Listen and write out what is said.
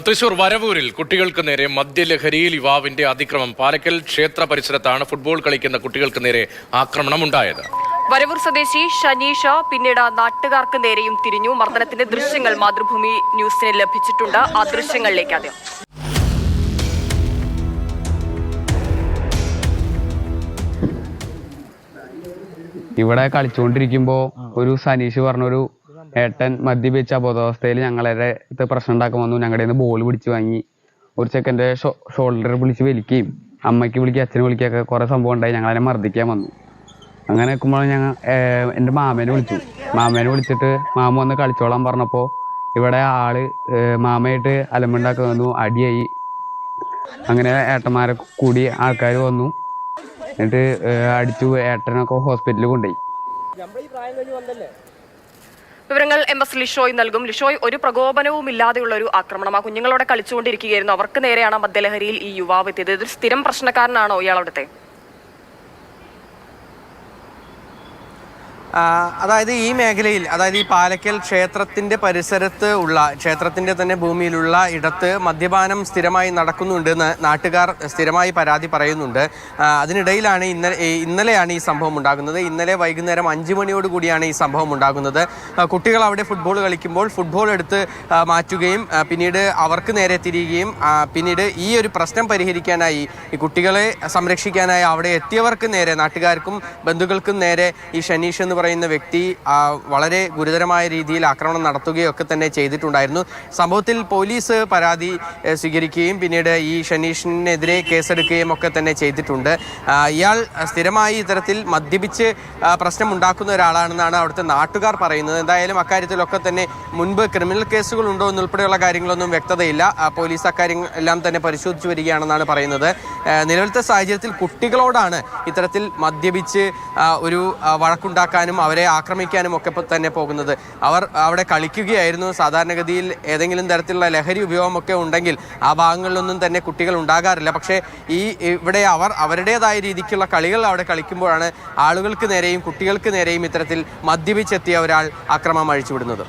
തൃശൂർ വരവൂരിൽ കുട്ടികൾക്ക് നേരെ മദ്യലഹരിയിൽ യുവാവിന്റെ അതിക്രമം. പാലക്കൽ ക്ഷേത്ര പരിസരത്താണ് ഫുട്ബോൾ കളിക്കുന്ന കുട്ടികൾക്ക് നേരെ ആക്രമണമുണ്ടായത്. വരവൂർ സ്വദേശി ഷനീഷ പിന്നീട് നാട്ടുകാർക്ക് നേരെയും തിരിഞ്ഞു. മർദ്ദനത്തിന്റെ ദൃശ്യങ്ങൾ മാതൃഭൂമി ന്യൂസിന് ലഭിച്ചിട്ടുണ്ട്. ആ ദൃശ്യങ്ങളിലേക്ക് ആദ്യം. ഇവിടെ കളിച്ചുകൊണ്ടിരിക്കുമ്പോൾ ഒരു സനീഷ് പറഞ്ഞൊരു ഏട്ടൻ മദ്യപിച്ച അബോധാവസ്ഥയിൽ ഞങ്ങളുടെ പ്രശ്നം ഉണ്ടാക്കാൻ വന്നു. ഞങ്ങളുടെ നിന്ന് ബോൾ പിടിച്ച് വാങ്ങി. ഒരു ചെക്കൻ്റെ ഷോൾഡർ പിടിച്ച് വലിക്കുകയും അമ്മയ്ക്ക് വിളിക്കുക അച്ഛനെ വിളിക്കുകയൊക്കെ കുറേ സംഭവം ഉണ്ടായി. ഞങ്ങളതിനെ മർദ്ദിക്കാൻ വന്നു. അങ്ങനെ നിൽക്കുമ്പോൾ എൻ്റെ മാമേനെ വിളിച്ചിട്ട് മാമ വന്ന് കളിച്ചോളാൻ പറഞ്ഞപ്പോൾ ഇവിടെ ആള് മാമയായിട്ട് അലമ്പുണ്ടാക്കി വന്നു. അടിയായി. അങ്ങനെ ഏട്ടന്മാരെ കൂടി ആൾക്കാർ വന്നു. എന്നിട്ട് അടിച്ചു. ഏട്ടനൊക്കെ ഹോസ്പിറ്റലിൽ കൊണ്ടുപോയി. വിവരങ്ങൾ MS ലിഷോയ് നൽകും. ലിഷോയ്, ഒരു പ്രകോപനവും ഇല്ലാതെയുള്ള ഒരു ആക്രമണം. ആ കുഞ്ഞുങ്ങളോടെ കളിച്ചുകൊണ്ടിരിക്കുകയായിരുന്നു. അവർക്ക് നേരെയാണ് മദ്യലഹരിയിൽ ഈ യുവാവ് എത്തിയത്. ഇതൊരു സ്ഥിരം പ്രശ്നക്കാരനാണോ ഇയാളവിടുത്തെ? അതായത് ഈ മേഖലയിൽ, അതായത് ഈ പാലക്കൽ ക്ഷേത്രത്തിൻ്റെ പരിസരത്ത് ഉള്ള, ക്ഷേത്രത്തിൻ്റെ തന്നെ ഭൂമിയിലുള്ള ഇടത്ത് മദ്യപാനം സ്ഥിരമായി നടക്കുന്നുണ്ടെന്ന് നാട്ടുകാർ സ്ഥിരമായി പരാതി പറയുന്നുണ്ട്. അതിനിടയിലാണ് ഇന്നലെയാണ് ഈ സംഭവം ഉണ്ടാകുന്നത്. ഇന്നലെ വൈകുന്നേരം 5 മണിയോട് കൂടിയാണ് ഈ സംഭവം ഉണ്ടാകുന്നത്. കുട്ടികൾ അവിടെ ഫുട്ബോൾ കളിക്കുമ്പോൾ ഫുട്ബോൾ എടുത്ത് മാറ്റുകയും പിന്നീട് അവർക്ക് നേരെ തിരിയുകയും പിന്നീട് ഈ ഒരു പ്രശ്നം പരിഹരിക്കാനായി, ഈ കുട്ടികളെ സംരക്ഷിക്കാനായി അവിടെ എത്തിയവർക്ക് നേരെ, നാട്ടുകാർക്കും ബന്ധുക്കൾക്കും നേരെ ഈ ഷനീഷ് എന്ന് പറയുന്ന വ്യക്തി വളരെ ഗുരുതരമായ രീതിയിൽ ആക്രമണം നടത്തുകയൊക്കെ തന്നെ ചെയ്തിട്ടുണ്ടായിരുന്നു. സംഭവത്തിൽ പോലീസ് പരാതി സ്വീകരിക്കുകയും പിന്നീട് ഈ ഷനീഷിനെതിരെ കേസെടുക്കുകയും ഒക്കെ തന്നെ ചെയ്തിട്ടുണ്ട്. ഇയാൾ സ്ഥിരമായി ഇത്തരത്തിൽ മദ്യപിച്ച് പ്രശ്നം ഉണ്ടാക്കുന്ന ഒരാളാണെന്നാണ് അവിടുത്തെ നാട്ടുകാർ പറയുന്നത്. എന്തായാലും അക്കാര്യത്തിലൊക്കെ തന്നെ മുൻപ് ക്രിമിനൽ കേസുകൾ ഉണ്ടോ എന്നുൾപ്പെടെയുള്ള കാര്യങ്ങളൊന്നും വ്യക്തതയില്ല. പോലീസ് അക്കാര്യം എല്ലാം തന്നെ പരിശോധിച്ചു വരികയാണെന്നാണ് പറയുന്നത്. നിലവിലത്തെ സാഹചര്യത്തിൽ കുട്ടികളോടാണ് ഇത്തരത്തിൽ മദ്യപിച്ച് ഒരു വഴക്കുണ്ടാക്കാനും അവരെ ആക്രമിക്കാനും ഒക്കെ തന്നെ പോകുന്നത്. അവർ അവിടെ കളിക്കുകയായിരുന്നു. സാധാരണഗതിയിൽ ഏതെങ്കിലും തരത്തിലുള്ള ലഹരി ഉപയോഗമൊക്കെ ഉണ്ടെങ്കിൽ ആ ഭാഗങ്ങളിലൊന്നും തന്നെ കുട്ടികൾ ഉണ്ടാകാറില്ല. പക്ഷേ ഇവിടെ അവരുടേതായ രീതിക്കുള്ള കളികൾ അവിടെ കളിക്കുമ്പോഴാണ് ആളുകൾക്ക് നേരെയും കുട്ടികൾക്ക് നേരെയും ഇത്തരത്തിൽ മദ്യപിച്ചെത്തിയ ഒരാൾ ആക്രമണം അഴിച്ചുവിടുന്നത്.